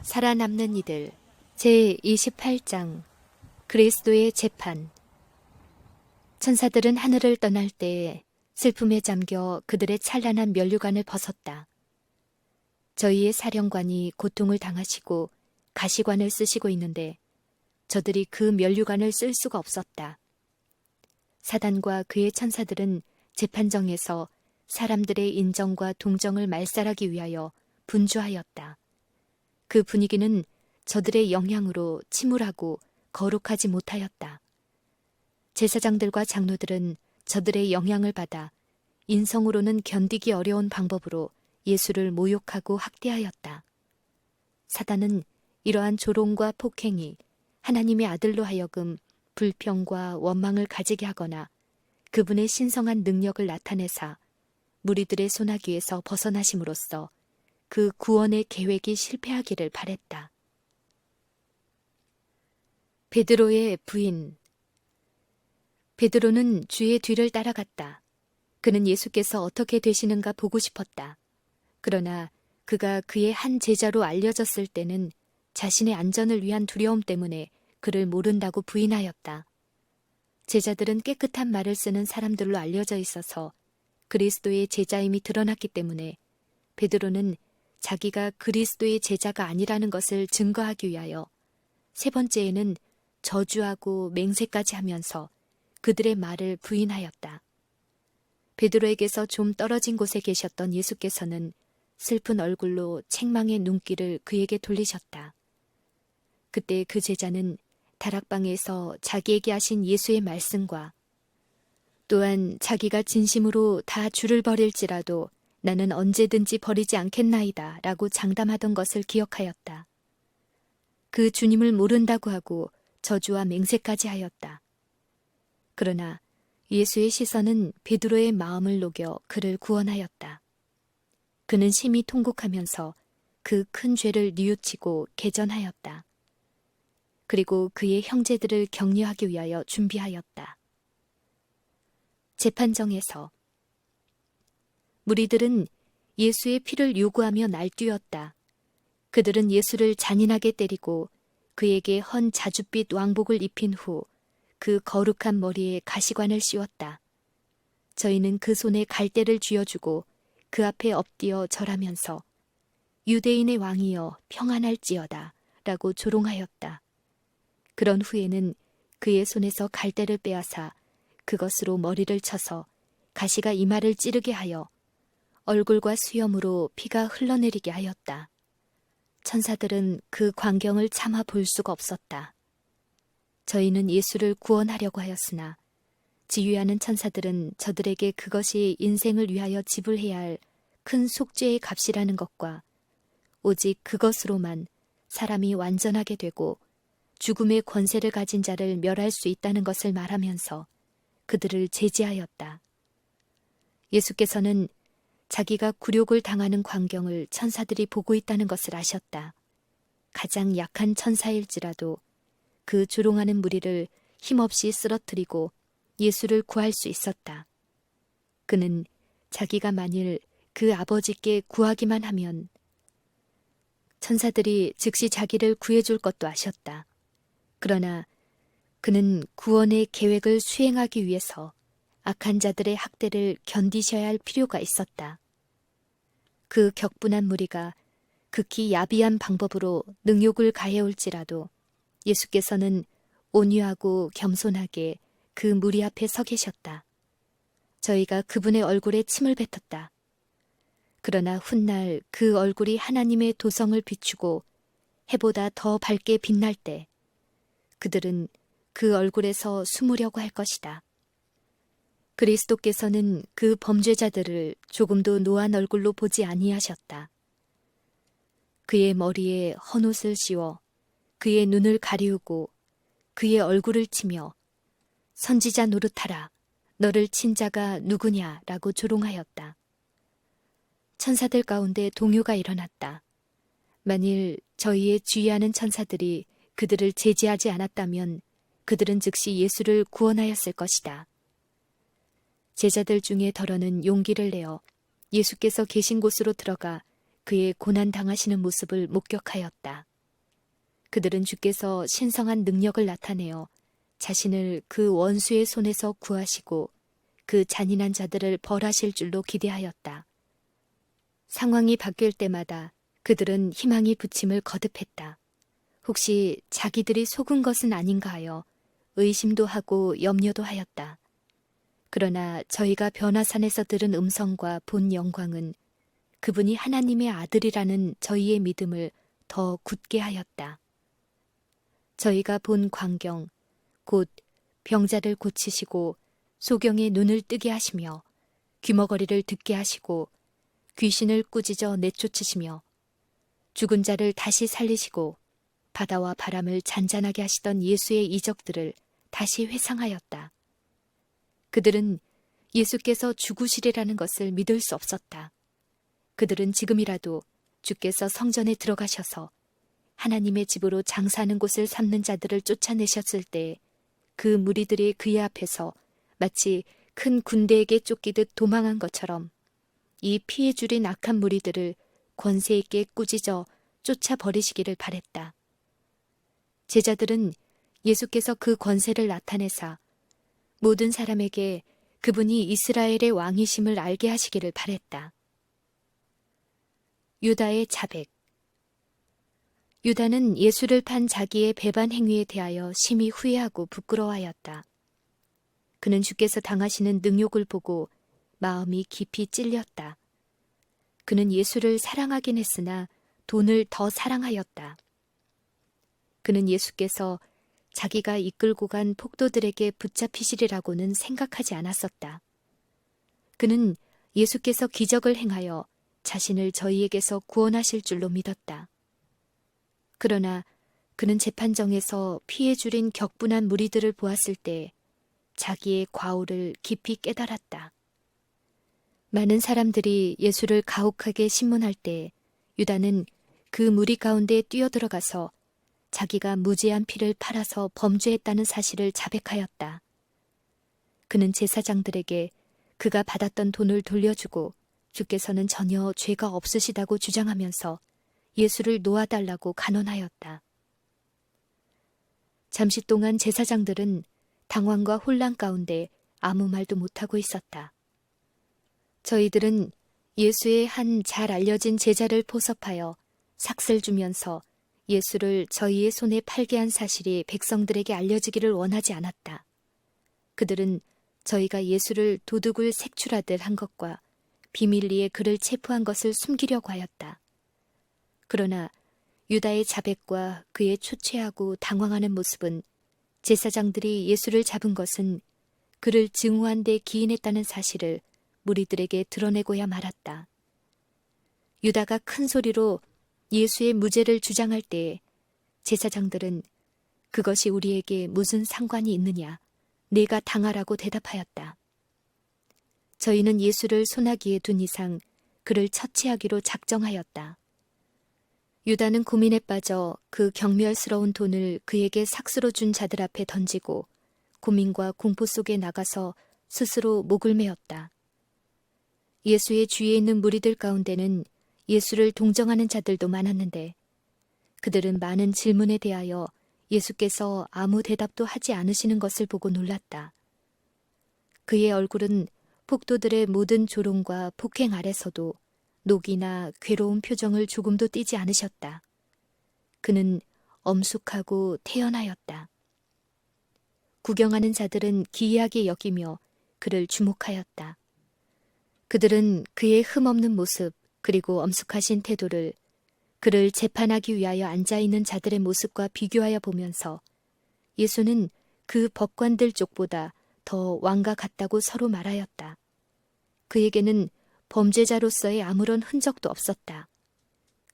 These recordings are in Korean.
살아남는 이들 제28장 그리스도의 재판. 천사들은 하늘을 떠날 때에 슬픔에 잠겨 그들의 찬란한 면류관을 벗었다. 저희의 사령관이 고통을 당하시고 가시관을 쓰시고 있는데 저들이 그 면류관을 쓸 수가 없었다. 사단과 그의 천사들은 재판정에서 사람들의 인정과 동정을 말살하기 위하여 분주하였다. 그 분위기는 저들의 영향으로 침울하고 거룩하지 못하였다. 제사장들과 장로들은 저들의 영향을 받아 인성으로는 견디기 어려운 방법으로 예수를 모욕하고 학대하였다. 사단은 이러한 조롱과 폭행이 하나님의 아들로 하여금 불평과 원망을 가지게 하거나 그분의 신성한 능력을 나타내사 무리들의 소나기에서 벗어나심으로써 그 구원의 계획이 실패하기를 바랬다. 베드로의 부인. 베드로는 주의 뒤를 따라갔다. 그는 예수께서 어떻게 되시는가 보고 싶었다. 그러나 그가 그의 한 제자로 알려졌을 때는 자신의 안전을 위한 두려움 때문에 그를 모른다고 부인하였다. 제자들은 깨끗한 말을 쓰는 사람들로 알려져 있어서 그리스도의 제자임이 드러났기 때문에 베드로는 자기가 그리스도의 제자가 아니라는 것을 증거하기 위하여 세 번째에는 저주하고 맹세까지 하면서 그들의 말을 부인하였다. 베드로에게서 좀 떨어진 곳에 계셨던 예수께서는 슬픈 얼굴로 책망의 눈길을 그에게 돌리셨다. 그때 그 제자는 다락방에서 자기에게 하신 예수의 말씀과 또한 자기가 진심으로 다 주를 버릴지라도 나는 언제든지 버리지 않겠나이다 라고 장담하던 것을 기억하였다. 그 주님을 모른다고 하고 저주와 맹세까지 하였다. 그러나 예수의 시선은 베드로의 마음을 녹여 그를 구원하였다. 그는 심히 통곡하면서 그 큰 죄를 뉘우치고 개전하였다. 그리고 그의 형제들을 격려하기 위하여 준비하였다. 재판정에서 무리들은 예수의 피를 요구하며 날뛰었다. 그들은 예수를 잔인하게 때리고 그에게 헌 자줏빛 왕복을 입힌 후 그 거룩한 머리에 가시관을 씌웠다. 저희는 그 손에 갈대를 쥐어주고 그 앞에 엎드려 절하면서 유대인의 왕이여 평안할지어다 라고 조롱하였다. 그런 후에는 그의 손에서 갈대를 빼앗아 그것으로 머리를 쳐서 가시가 이마를 찌르게 하여 얼굴과 수염으로 피가 흘러내리게 하였다. 천사들은 그 광경을 참아 볼 수가 없었다. 저희는 예수를 구원하려고 하였으나 지휘하는 천사들은 저들에게 그것이 인생을 위하여 지불해야 할 큰 속죄의 값이라는 것과 오직 그것으로만 사람이 완전하게 되고 죽음의 권세를 가진 자를 멸할 수 있다는 것을 말하면서 그들을 제지하였다. 예수께서는 자기가 굴욕을 당하는 광경을 천사들이 보고 있다는 것을 아셨다. 가장 약한 천사일지라도 그 조롱하는 무리를 힘없이 쓰러뜨리고 예수를 구할 수 있었다. 그는 자기가 만일 그 아버지께 구하기만 하면 천사들이 즉시 자기를 구해줄 것도 아셨다. 그러나 그는 구원의 계획을 수행하기 위해서 악한 자들의 학대를 견디셔야 할 필요가 있었다. 그 격분한 무리가 극히 야비한 방법으로 능욕을 가해올지라도 예수께서는 온유하고 겸손하게 그 무리 앞에 서 계셨다. 저희가 그분의 얼굴에 침을 뱉었다. 그러나 훗날 그 얼굴이 하나님의 도성을 비추고 해보다 더 밝게 빛날 때 그들은 그 얼굴에서 숨으려고 할 것이다. 그리스도께서는 그 범죄자들을 조금도 노한 얼굴로 보지 아니하셨다. 그의 머리에 헌옷을 씌워 그의 눈을 가리우고 그의 얼굴을 치며 선지자 노릇하라, 너를 친 자가 누구냐 라고 조롱하였다. 천사들 가운데 동요가 일어났다. 만일 저희의 주의하는 천사들이 그들을 제지하지 않았다면 그들은 즉시 예수를 구원하였을 것이다. 제자들 중에 더러는 용기를 내어 예수께서 계신 곳으로 들어가 그의 고난당하시는 모습을 목격하였다. 그들은 주께서 신성한 능력을 나타내어 자신을 그 원수의 손에서 구하시고 그 잔인한 자들을 벌하실 줄로 기대하였다. 상황이 바뀔 때마다 그들은 희망이 부침을 거듭했다. 혹시 자기들이 속은 것은 아닌가 하여 의심도 하고 염려도 하였다. 그러나 저희가 변화산에서 들은 음성과 본 영광은 그분이 하나님의 아들이라는 저희의 믿음을 더 굳게 하였다. 저희가 본 광경, 곧 병자를 고치시고 소경의 눈을 뜨게 하시며 귀머거리를 듣게 하시고 귀신을 꾸짖어 내쫓으시며 죽은 자를 다시 살리시고 바다와 바람을 잔잔하게 하시던 예수의 이적들을 다시 회상하였다. 그들은 예수께서 죽으시리라는 것을 믿을 수 없었다. 그들은 지금이라도 주께서 성전에 들어가셔서 하나님의 집으로 장사하는 곳을 삼는 자들을 쫓아내셨을 때 그 무리들이 그의 앞에서 마치 큰 군대에게 쫓기듯 도망한 것처럼 이 피해 줄인 악한 무리들을 권세 있게 꾸짖어 쫓아버리시기를 바랬다. 제자들은 예수께서 그 권세를 나타내사 모든 사람에게 그분이 이스라엘의 왕이심을 알게 하시기를 바랬다. 유다의 자백. 유다는 예수를 판 자기의 배반 행위에 대하여 심히 후회하고 부끄러워하였다. 그는 주께서 당하시는 능욕을 보고 마음이 깊이 찔렸다. 그는 예수를 사랑하긴 했으나 돈을 더 사랑하였다. 그는 예수께서 자기가 이끌고 간 폭도들에게 붙잡히시리라고는 생각하지 않았었다. 그는 예수께서 기적을 행하여 자신을 저희에게서 구원하실 줄로 믿었다. 그러나 그는 재판정에서 피해 줄인 격분한 무리들을 보았을 때 자기의 과오를 깊이 깨달았다. 많은 사람들이 예수를 가혹하게 신문할 때 유다는 그 무리 가운데 뛰어들어가서 자기가 무죄한 피를 팔아서 범죄했다는 사실을 자백하였다. 그는 제사장들에게 그가 받았던 돈을 돌려주고 주께서는 전혀 죄가 없으시다고 주장하면서 예수를 놓아달라고 간언하였다. 잠시 동안 제사장들은 당황과 혼란 가운데 아무 말도 못하고 있었다. 저희들은 예수의 한 잘 알려진 제자를 포섭하여 삭슬 주면서 예수를 저희의 손에 팔게 한 사실이 백성들에게 알려지기를 원하지 않았다. 그들은 저희가 예수를 도둑을 색출하듯 한 것과 비밀리에 그를 체포한 것을 숨기려고 하였다. 그러나 유다의 자백과 그의 초췌하고 당황하는 모습은 제사장들이 예수를 잡은 것은 그를 증오한 데 기인했다는 사실을 무리들에게 드러내고야 말았다. 유다가 큰 소리로 예수의 무죄를 주장할 때에 제사장들은 그것이 우리에게 무슨 상관이 있느냐, 네가 당하라고 대답하였다. 저희는 예수를 소나기에 둔 이상 그를 처치하기로 작정하였다. 유다는 고민에 빠져 그 경멸스러운 돈을 그에게 삭스로 준 자들 앞에 던지고 고민과 공포 속에 나가서 스스로 목을 메었다. 예수의 주위에 있는 무리들 가운데는 예수를 동정하는 자들도 많았는데 그들은 많은 질문에 대하여 예수께서 아무 대답도 하지 않으시는 것을 보고 놀랐다. 그의 얼굴은 폭도들의 모든 조롱과 폭행 아래서도 녹이나 괴로운 표정을 조금도 띠지 않으셨다. 그는 엄숙하고 태연하였다. 구경하는 자들은 기이하게 여기며 그를 주목하였다. 그들은 그의 흠없는 모습 그리고 엄숙하신 태도를 그를 재판하기 위하여 앉아있는 자들의 모습과 비교하여 보면서 예수는 그 법관들 쪽보다 더 왕과 같다고 서로 말하였다. 그에게는 범죄자로서의 아무런 흔적도 없었다.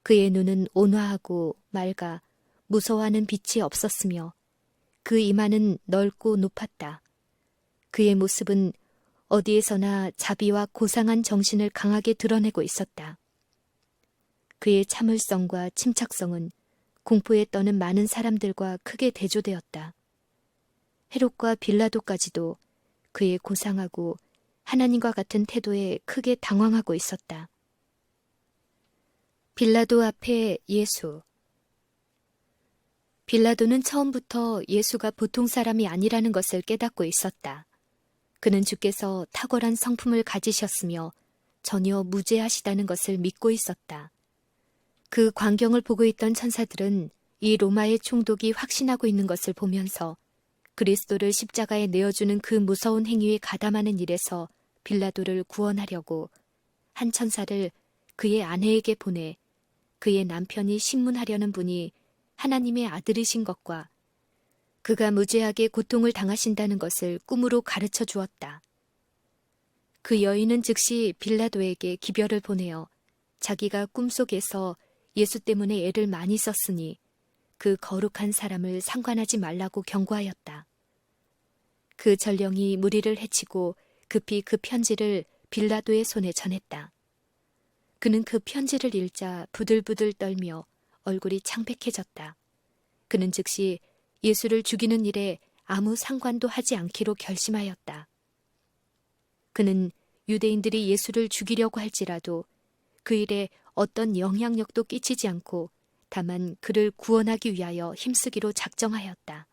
그의 눈은 온화하고 맑아 무서워하는 빛이 없었으며 그 이마는 넓고 높았다. 그의 모습은 어디에서나 자비와 고상한 정신을 강하게 드러내고 있었다. 그의 참을성과 침착성은 공포에 떠는 많은 사람들과 크게 대조되었다. 헤롯과 빌라도까지도 그의 고상하고 하나님과 같은 태도에 크게 당황하고 있었다. 빌라도 앞에 예수. 빌라도는 처음부터 예수가 보통 사람이 아니라는 것을 깨닫고 있었다. 그는 주께서 탁월한 성품을 가지셨으며 전혀 무죄하시다는 것을 믿고 있었다. 그 광경을 보고 있던 천사들은 이 로마의 총독이 확신하고 있는 것을 보면서 그리스도를 십자가에 내어주는 그 무서운 행위에 가담하는 일에서 빌라도를 구원하려고 한 천사를 그의 아내에게 보내 그의 남편이 신문하려는 분이 하나님의 아들이신 것과 그가 무죄하게 고통을 당하신다는 것을 꿈으로 가르쳐 주었다. 그 여인은 즉시 빌라도에게 기별을 보내어 자기가 꿈속에서 예수 때문에 애를 많이 썼으니 그 거룩한 사람을 상관하지 말라고 경고하였다. 그 전령이 무리를 해치고 급히 그 편지를 빌라도의 손에 전했다. 그는 그 편지를 읽자 부들부들 떨며 얼굴이 창백해졌다. 그는 즉시 예수를 죽이는 일에 아무 상관도 하지 않기로 결심하였다. 그는 유대인들이 예수를 죽이려고 할지라도 그 일에 어떤 영향력도 끼치지 않고 다만 그를 구원하기 위하여 힘쓰기로 작정하였다.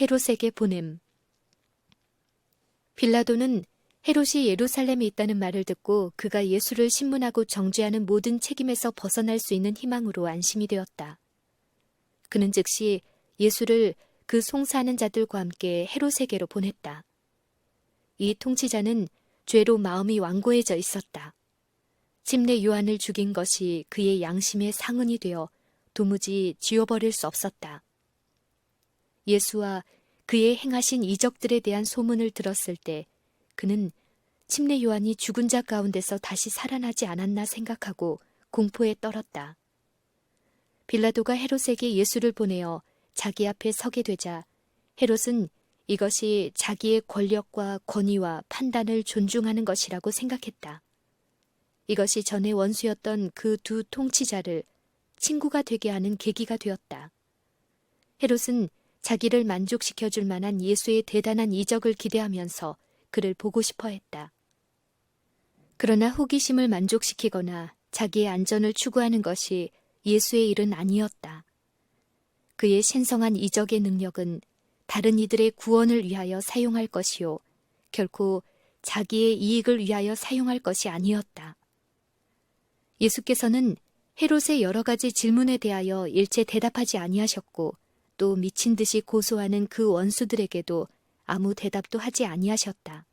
헤롯에게 보냄. 빌라도는 헤롯이 예루살렘에 있다는 말을 듣고 그가 예수를 신문하고 정죄하는 모든 책임에서 벗어날 수 있는 희망으로 안심이 되었다. 그는 즉시 예수를 그 송사하는 자들과 함께 헤롯에게로 보냈다. 이 통치자는 죄로 마음이 완고해져 있었다. 침례 요한을 죽인 것이 그의 양심의 상흔이 되어 도무지 지워버릴 수 없었다. 예수와 그의 행하신 이적들에 대한 소문을 들었을 때 그는 침례 요한이 죽은 자 가운데서 다시 살아나지 않았나 생각하고 공포에 떨었다. 빌라도가 헤롯에게 예수를 보내어 자기 앞에 서게 되자 헤롯은 이것이 자기의 권력과 권위와 판단을 존중하는 것이라고 생각했다. 이것이 전에 원수였던 그 두 통치자를 친구가 되게 하는 계기가 되었다. 헤롯은 자기를 만족시켜줄 만한 예수의 대단한 이적을 기대하면서 그를 보고 싶어 했다. 그러나 호기심을 만족시키거나 자기의 안전을 추구하는 것이 예수의 일은 아니었다. 그의 신성한 이적의 능력은 다른 이들의 구원을 위하여 사용할 것이요, 결코 자기의 이익을 위하여 사용할 것이 아니었다. 예수께서는 헤롯의 여러 가지 질문에 대하여 일체 대답하지 아니하셨고 또 미친 듯이 고소하는 그 원수들에게도 아무 대답도 하지 아니하셨다.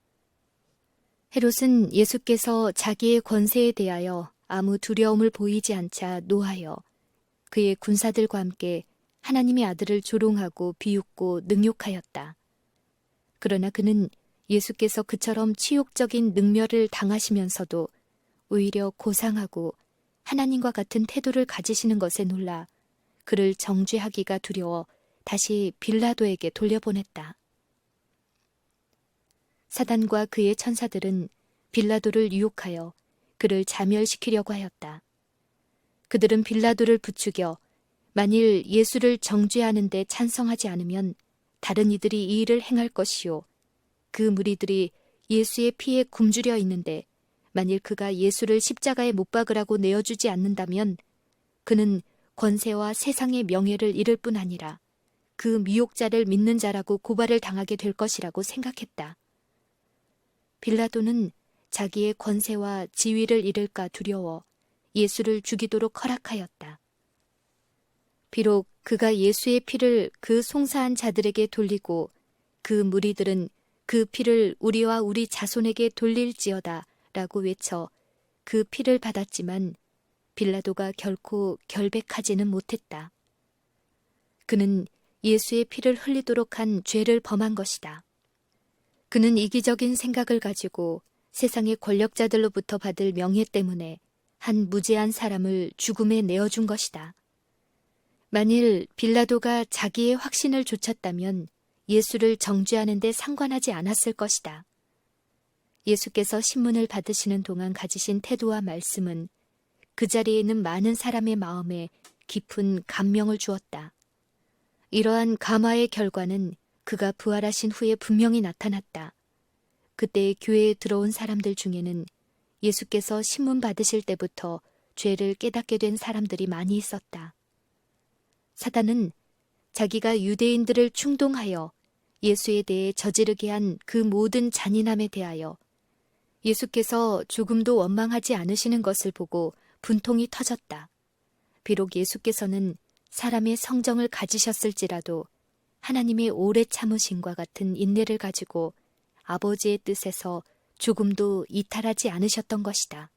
헤롯은 예수께서 자기의 권세에 대하여 아무 두려움을 보이지 않자 노하여 그의 군사들과 함께 하나님의 아들을 조롱하고 비웃고 능욕하였다. 그러나 그는 예수께서 그처럼 치욕적인 능멸을 당하시면서도 오히려 고상하고 하나님과 같은 태도를 가지시는 것에 놀라 그를 정죄하기가 두려워 다시 빌라도에게 돌려보냈다. 사단과 그의 천사들은 빌라도를 유혹하여 그를 자멸시키려고 하였다. 그들은 빌라도를 부추겨 만일 예수를 정죄하는 데 찬성하지 않으면 다른 이들이 이 일을 행할 것이요, 그 무리들이 예수의 피에 굶주려 있는데 만일 그가 예수를 십자가에 못 박으라고 내어주지 않는다면 그는 권세와 세상의 명예를 잃을 뿐 아니라 그 미혹자를 믿는 자라고 고발을 당하게 될 것이라고 생각했다. 빌라도는 자기의 권세와 지위를 잃을까 두려워 예수를 죽이도록 허락하였다. 비록 그가 예수의 피를 그 송사한 자들에게 돌리고 그 무리들은 그 피를 우리와 우리 자손에게 돌릴지어다 라고 외쳐 그 피를 받았지만 빌라도가 결코 결백하지는 못했다. 그는 예수의 피를 흘리도록 한 죄를 범한 것이다. 그는 이기적인 생각을 가지고 세상의 권력자들로부터 받을 명예 때문에 한 무죄한 사람을 죽음에 내어준 것이다. 만일 빌라도가 자기의 확신을 좇았다면 예수를 정죄하는 데 상관하지 않았을 것이다. 예수께서 신문을 받으시는 동안 가지신 태도와 말씀은 그 자리에 있는 많은 사람의 마음에 깊은 감명을 주었다. 이러한 감화의 결과는 그가 부활하신 후에 분명히 나타났다. 그때 교회에 들어온 사람들 중에는 예수께서 신문 받으실 때부터 죄를 깨닫게 된 사람들이 많이 있었다. 사단은 자기가 유대인들을 충동하여 예수에 대해 저지르게 한 그 모든 잔인함에 대하여 예수께서 조금도 원망하지 않으시는 것을 보고 분통이 터졌다. 비록 예수께서는 사람의 성정을 가지셨을지라도 하나님의 오래 참으심과 같은 인내를 가지고 아버지의 뜻에서 조금도 이탈하지 않으셨던 것이다.